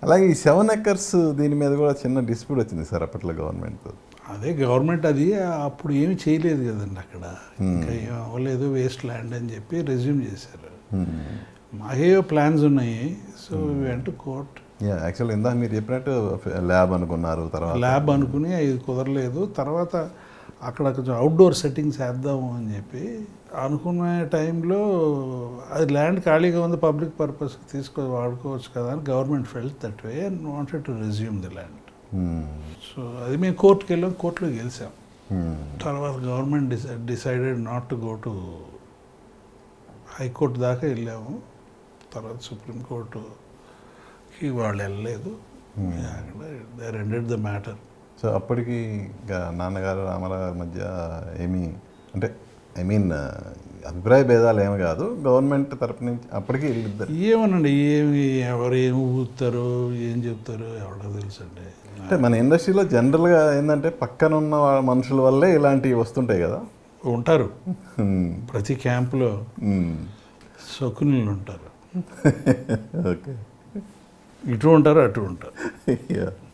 అలాగే ఈ 7 ఎకర్స్ దీని మీద కూడా చిన్న డిస్ప్యూట్ వచ్చింది సార్ అప్పట్లో గవర్నమెంట్. అదే గవర్నమెంట్ అది అప్పుడు ఏమి చేయలేదు కదండి అక్కడ, ఇంకా ఏం అవ్వలేదు, వేస్ట్ ల్యాండ్ అని చెప్పి రెజ్యూమ్ చేశారు. మాకేవో ప్లాన్స్ ఉన్నాయి, సో వెంట కోర్ట్. యాక్చువల్ ఇందాక మీరు చెప్పినట్టు ల్యాబ్ అనుకున్నారు, తర్వాత ల్యాబ్ అనుకుని ఇది కుదరలేదు. తర్వాత అక్కడ కొంచెం అవుట్డోర్ సెట్టింగ్స్ వేద్దాము అని చెప్పి అనుకునే టైంలో అది ల్యాండ్ ఖాళీగా ఉంది, పబ్లిక్ పర్పస్కి వాడుకోవచ్చు కదా అని government felt that way and wanted to resume the land. So అది మేము కోర్టుకి వెళ్ళాం, కోర్టులో గెలిచాం. తర్వాత government decided not to go to high court దాకా వెళ్ళాము. తర్వాత సుప్రీంకోర్టుకి వాళ్ళు వెళ్ళలేదు, they ended the matter. So అప్పటికి ఇంకా నాన్నగారు రామారావు గారి మధ్య ఏమీ అంటే ఐ మీన్ అభిప్రాయ భేదాలు ఏమి కాదు, గవర్నమెంట్ తరపు నుంచి అప్పటికి వెళ్ళిద్దరు. ఏమోనండి, ఎవరు ఏమి ఊపుతారు, ఏం చెప్తారు ఎవరికి తెలుసు అండి. అంటే మన ఇండస్ట్రీలో జనరల్గా ఏంటంటే పక్కన ఉన్న మనుషుల వల్లే ఇలాంటివి వస్తుంటాయి కదా. ఉంటారు ప్రతి క్యాంపులో శకునులు ఉంటారు. ఓకే, ఇటు ఉంటారు అటు ఉంటారు.